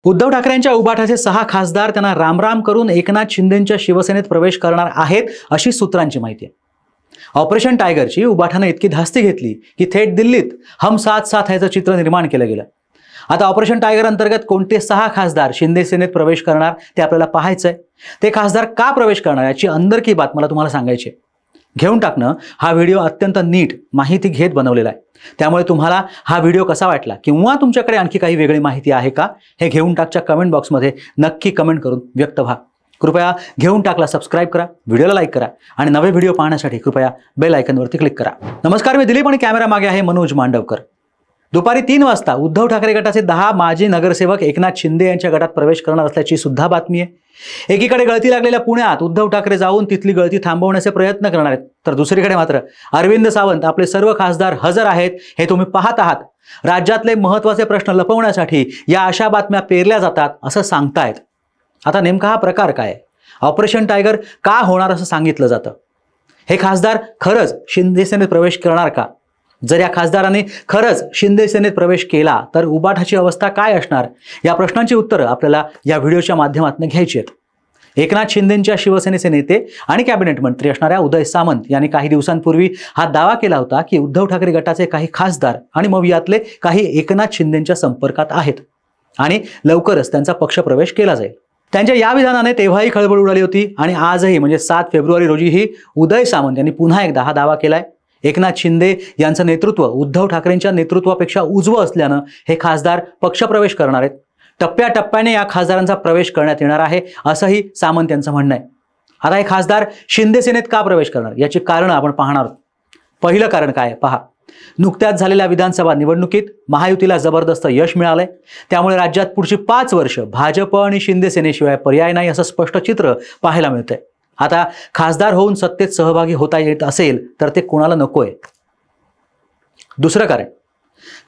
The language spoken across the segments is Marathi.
उद्धव ठाकरेंच्या उबाठाचे 6 खासदार त्यांना रामराम करून एकनाथ शिंदेंच्या शिवसेनेत प्रवेश करणार आहेत अशी सूत्रांची माहिती आहे। ऑपरेशन टायगरची उबाठाने इतकी धास्ती घेतली की थेट दिल्लीत हम साथ साथ ह्याचं चित्र निर्माण केलं गेलं। आता ऑपरेशन टायगर अंतर्गत कोणते 6 खासदार शिंदे सेनेत प्रवेश करणार ते आपल्याला पाहायचंय। ते खासदार का प्रवेश करणार याची अंदरकी बात मला तुम्हाला सांगायची आहे। घेऊन टाकणं हा व्हिडिओ अत्यंत नीट माहिती घेत बनवलेला आहे। त्यामुळे तुम्हाला हा व्हिडिओ कसा वाटला किंवा तुमच्याकडे आणखी काही वेगळी माहिती आहे का हे घेऊन टाकच्या कमेंट बॉक्समध्ये नक्की कमेंट करून व्यक्त व्हा। कृपया घेऊन टाकला सबस्क्राइब करा, व्हिडिओला लाईक करा आणि नवे व्हिडिओ पाहण्यासाठी कृपया बेल आयकॉनवरती क्लिक करा। नमस्कार, मी दिलीप आणि कॅमेरा मागे आहे मनोज मांडवकर। दुपारी 3 वाजता उद्धव ठाकरे गटाचे 10 माजी नगरसेवक एकनाथ शिंदे यांच्या गटात प्रवेश करणार असल्याची सुद्धा बातमी आहे। एकीकडे गळती लागलेल्या पुण्यात उद्धव ठाकरे जाऊन तिथली गळती थांबवण्याचे प्रयत्न करणार आहेत, तर दुसरीकडे मात्र अरविंद सावंत आपले सर्व खासदार हजर आहेत हे तुम्ही पाहत आहात। राज्यातले महत्त्वाचे प्रश्न लपवण्यासाठी या अशा बातम्या पेरल्या जातात असं सांगतायत। आता नेमका हा प्रकार काय आहे? ऑपरेशन टायगर का होणार असं सांगितलं जातं? हे खासदार खरंच शिंदे सेनेत प्रवेश करणार का? जर या खासदारांनी खरंच शिंदे सेनेत प्रवेश केला तर उबाठाची अवस्था काय असणार? या प्रश्नांची उत्तरं आपल्याला या व्हिडिओच्या माध्यमातून घ्यायची आहेत। एकनाथ शिंदेंच्या शिवसेनेचे नेते आणि कॅबिनेट मंत्री असणाऱ्या उदय सामंत यांनी काही दिवसांपूर्वी हा दावा केला होता की उद्धव ठाकरे गटाचे काही खासदार आणि मग यातले काही एकनाथ शिंदेंच्या संपर्कात आहेत आणि लवकरच त्यांचा पक्षप्रवेश केला जाईल। त्यांच्या या विधानाने तेव्हाही खळबळ उडाली होती आणि आजही म्हणजे 7 फेब्रुवारी रोजीही उदय सामंत यांनी पुन्हा एकदा हा दावा केलाय। एकनाथ शिंदे यांचं नेतृत्व उद्धव ठाकरेंच्या नेतृत्वापेक्षा उजवं असल्यानं हे खासदार पक्षप्रवेश करणार आहेत। टप्प्याटप्प्याने या खासदारांचा प्रवेश करण्यात येणार आहे असंही सामंत यांचं म्हणणं आहे। आता हे खासदार शिंदे सेनेत का प्रवेश करणार याची कारणं आपण पाहणार आहोत। पहिलं कारण काय पहा, नुकत्याच झालेल्या विधानसभा निवडणुकीत महायुतीला जबरदस्त यश मिळालंय। त्यामुळे राज्यात पुढची 5 वर्ष भाजप आणि शिंदे सेनेशिवाय पर्याय नाही असं स्पष्ट चित्र पाहायला मिळतंय। आता खासदार होऊन सत्तेत सहभागी होता येत असेल तर ते कोणाला नकोय। दुसरं कारण,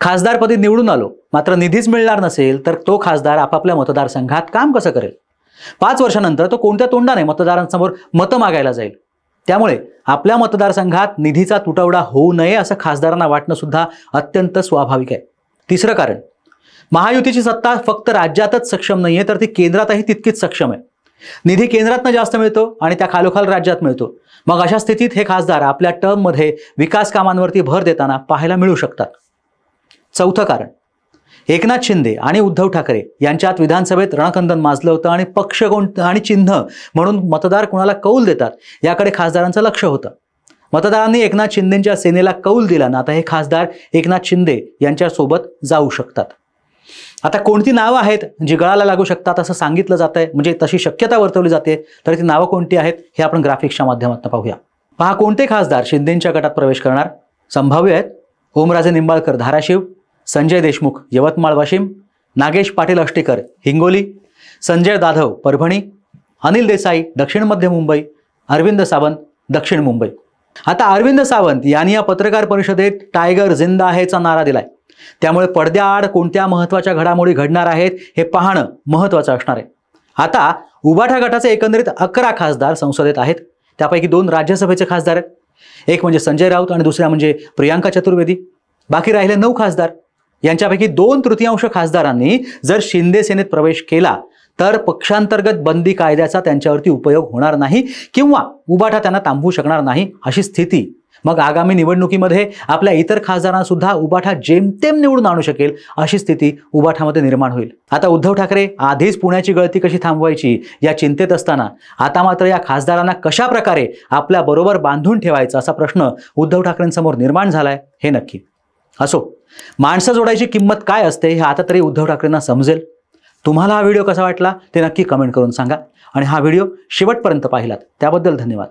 खासदारपदी निवडून आलो मात्र निधीच मिळणार नसेल तर तो खासदार आपापल्या मतदारसंघात काम कसं करेल? 5 वर्षानंतर तो कोणत्या तोंडाने मतदारांसमोर मतं मागायला जाईल? त्यामुळे आपल्या मतदारसंघात निधीचा तुटवडा होऊ नये असं खासदारांना वाटणं सुद्धा अत्यंत स्वाभाविक आहे। तिसरं कारण, महायुतीची सत्ता फक्त राज्यातच सक्षम नाहीये तर ती केंद्रातही तितकीच सक्षम आहे। निधी केंद्रातनं जास्त मिळतो आणि त्या खालोखाल राज्यात मिळतो। मग अशा स्थितीत हे खासदार आपल्या टर्ममध्ये विकास कामांवरती भर देताना पाहायला मिळू शकतात। चौथं कारण, एकनाथ शिंदे आणि उद्धव ठाकरे यांच्यात विधानसभेत रणकंदन माजलं होतं आणि पक्ष कोणतं आणि चिन्ह म्हणून मतदार कोणाला कौल देतात याकडे खासदारांचं लक्ष होतं। मतदारांनी एकनाथ शिंदेंच्या सेनेला कौल दिला ना, आता हे खासदार एकनाथ शिंदे यांच्यासोबत जाऊ शकतात। आता कोणती नावं आहेत जी गळाला लागू शकतात असं सांगितलं जात आहे, म्हणजे तशी शक्यता वर्तवली जाते, तर ती नावं कोणती आहेत हे आपण ग्राफिक्सच्या माध्यमातून पाहूया। पहा, कोणते खासदार शिंदेंच्या गटात प्रवेश करणार? संभाव्य आहेत ओमराजे निंबाळकर धाराशिव, संजय देशमुख यवतमाळ वाशिम, नागेश पाटील अष्टीकर हिंगोली, संजय जाधव परभणी, अनिल देसाई दक्षिण मध्य मुंबई, अरविंद सावंत दक्षिण मुंबई। आता अरविंद सावंत यांनी या पत्रकार परिषदेत टायगर जिंदा आहेचा नारा दिलाय। त्यामुळे पडद्याआड कोणत्या महत्त्वाच्या घडामोडी घडणार आहेत हे पाहणं महत्त्वाचं असणार आहे। आता उबाठा गटाचे एकंदरीत 11 खासदार संसदेत आहेत, त्यापैकी 2 राज्यसभेचे खासदार आहेत। एक म्हणजे संजय राऊत आणि दुसऱ्या म्हणजे प्रियांका चतुर्वेदी। बाकी राहिले 9 खासदार। यांच्यापैकी 2/3 खासदारांनी जर शिंदे सेनेत प्रवेश केला तर पक्षांतर्गत बंदी कायद्याचा त्यांच्यावरती उपयोग होणार नाही किंवा उबाठा त्यांना थांबवू शकणार नाही अशी स्थिती मग आगामी निवडणुकीमध्ये आपल्या इतर खासदारांना सुद्धा उबाठा जेमतेम निवडून आणू शकेल अशी स्थिती उबाठामध्ये निर्माण होईल। आता उद्धव ठाकरे आधीच पुण्याची गळती कशी थांबवायची या चिंतेत असताना आता मात्र या खासदारांना कशा प्रकारे आपल्या बरोबर बांधून ठेवायचा असा प्रश्न उद्धव ठाकरेंसमोर निर्माण झालाय हे नक्की। असो, माणसं जोडायची किंमत काय असते हे आता तरी उद्धव ठाकरेंना समजेल। तुम्हाला हा व्हिडिओ कसा वाटला ते नक्की कमेंट करून सांगा आणि हा व्हिडिओ शेवटपर्यंत पाहिलात त्याबद्दल धन्यवाद।